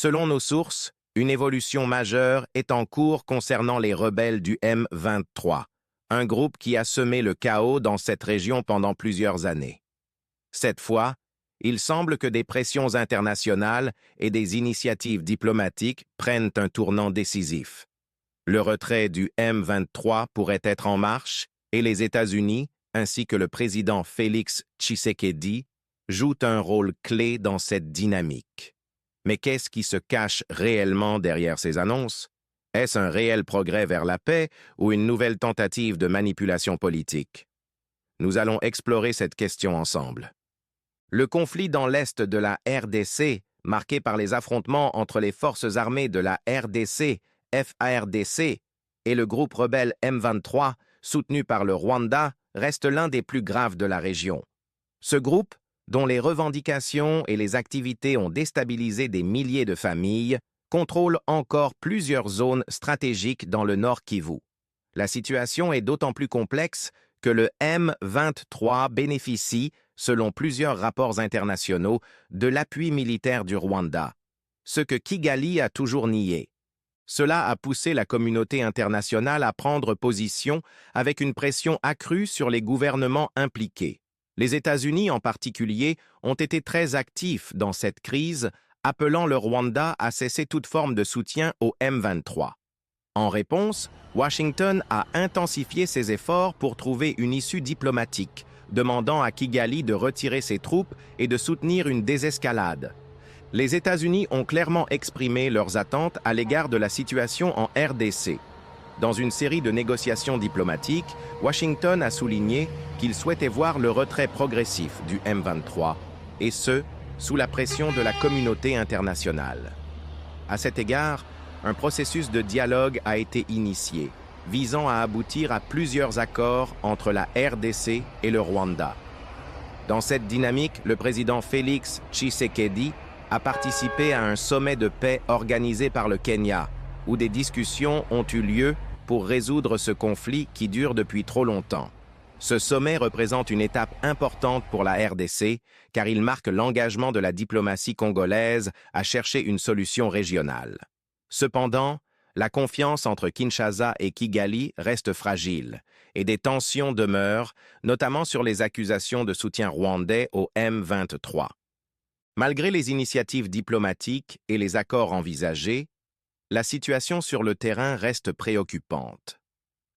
Selon nos sources, une évolution majeure est en cours concernant les rebelles du M23, un groupe qui a semé le chaos dans cette région pendant plusieurs années. Cette fois, il semble que des pressions internationales et des initiatives diplomatiques prennent un tournant décisif. Le retrait du M23 pourrait être en marche et les États-Unis, ainsi que le président Félix Tshisekedi, jouent un rôle clé dans cette dynamique. Mais qu'est-ce qui se cache réellement derrière ces annonces? Est-ce un réel progrès vers la paix ou une nouvelle tentative de manipulation politique? Nous allons explorer cette question ensemble. Le conflit dans l'est de la RDC, marqué par les affrontements entre les forces armées de la RDC, FARDC, et le groupe rebelle M23, soutenu par le Rwanda, reste l'un des plus graves de la région. Ce groupe, dont les revendications et les activités ont déstabilisé des milliers de familles, contrôle encore plusieurs zones stratégiques dans le Nord Kivu. La situation est d'autant plus complexe que le M23 bénéficie, selon plusieurs rapports internationaux, de l'appui militaire du Rwanda, ce que Kigali a toujours nié. Cela a poussé la communauté internationale à prendre position avec une pression accrue sur les gouvernements impliqués. Les États-Unis en particulier ont été très actifs dans cette crise, appelant le Rwanda à cesser toute forme de soutien au M23. En réponse, Washington a intensifié ses efforts pour trouver une issue diplomatique, demandant à Kigali de retirer ses troupes et de soutenir une désescalade. Les États-Unis ont clairement exprimé leurs attentes à l'égard de la situation en RDC. Dans une série de négociations diplomatiques, Washington a souligné qu'il souhaitait voir le retrait progressif du M23, et ce, sous la pression de la communauté internationale. À cet égard, un processus de dialogue a été initié, visant à aboutir à plusieurs accords entre la RDC et le Rwanda. Dans cette dynamique, le président Félix Tshisekedi a participé à un sommet de paix organisé par le Kenya, où des discussions ont eu lieu pour résoudre ce conflit qui dure depuis trop longtemps. Ce sommet représente une étape importante pour la RDC, car il marque l'engagement de la diplomatie congolaise à chercher une solution régionale. Cependant, la confiance entre Kinshasa et Kigali reste fragile, et des tensions demeurent, notamment sur les accusations de soutien rwandais au M23. Malgré les initiatives diplomatiques et les accords envisagés, la situation sur le terrain reste préoccupante.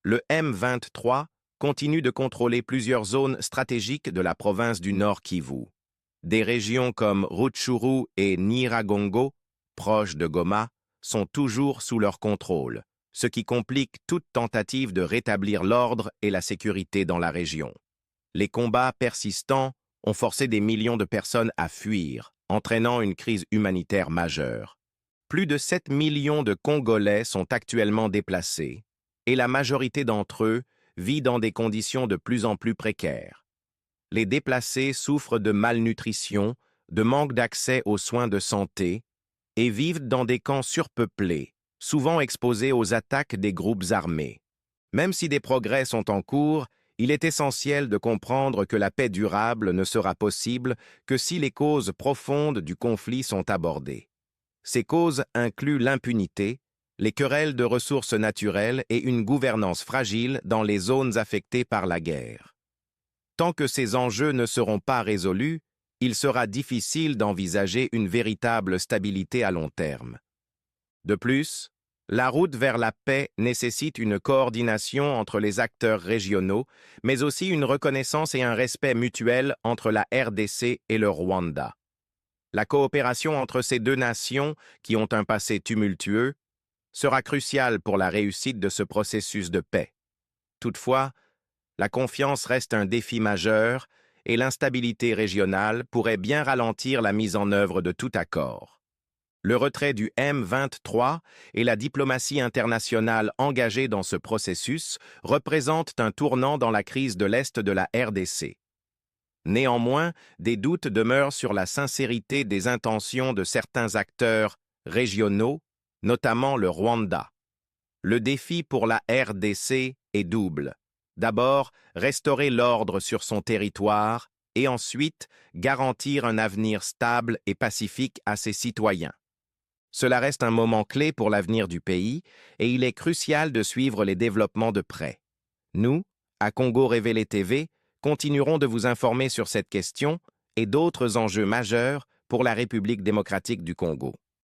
Le M23 continue de contrôler plusieurs zones stratégiques de la province du Nord Kivu. Des régions comme Rutshuru et Nyiragongo, proches de Goma, sont toujours sous leur contrôle, ce qui complique toute tentative de rétablir l'ordre et la sécurité dans la région. Les combats persistants ont forcé des millions de personnes à fuir, entraînant une crise humanitaire majeure. Plus de 7 millions de Congolais sont actuellement déplacés, et la majorité d'entre eux vit dans des conditions de plus en plus précaires. Les déplacés souffrent de malnutrition, de manque d'accès aux soins de santé, et vivent dans des camps surpeuplés, souvent exposés aux attaques des groupes armés. Même si des progrès sont en cours, il est essentiel de comprendre que la paix durable ne sera possible que si les causes profondes du conflit sont abordées. Ces causes incluent l'impunité, les querelles de ressources naturelles et une gouvernance fragile dans les zones affectées par la guerre. Tant que ces enjeux ne seront pas résolus, il sera difficile d'envisager une véritable stabilité à long terme. De plus, la route vers la paix nécessite une coordination entre les acteurs régionaux, mais aussi une reconnaissance et un respect mutuel entre la RDC et le Rwanda. La coopération entre ces deux nations, qui ont un passé tumultueux, sera cruciale pour la réussite de ce processus de paix. Toutefois, la confiance reste un défi majeur et l'instabilité régionale pourrait bien ralentir la mise en œuvre de tout accord. Le retrait du M23 et la diplomatie internationale engagée dans ce processus représentent un tournant dans la crise de l'Est de la RDC. Néanmoins, des doutes demeurent sur la sincérité des intentions de certains acteurs régionaux, notamment le Rwanda. Le défi pour la RDC est double. D'abord, restaurer l'ordre sur son territoire et ensuite garantir un avenir stable et pacifique à ses citoyens. Cela reste un moment clé pour l'avenir du pays et il est crucial de suivre les développements de près. Nous, à Congo Révélé TV, continuerons de vous informer sur cette question et d'autres enjeux majeurs pour la République démocratique du Congo.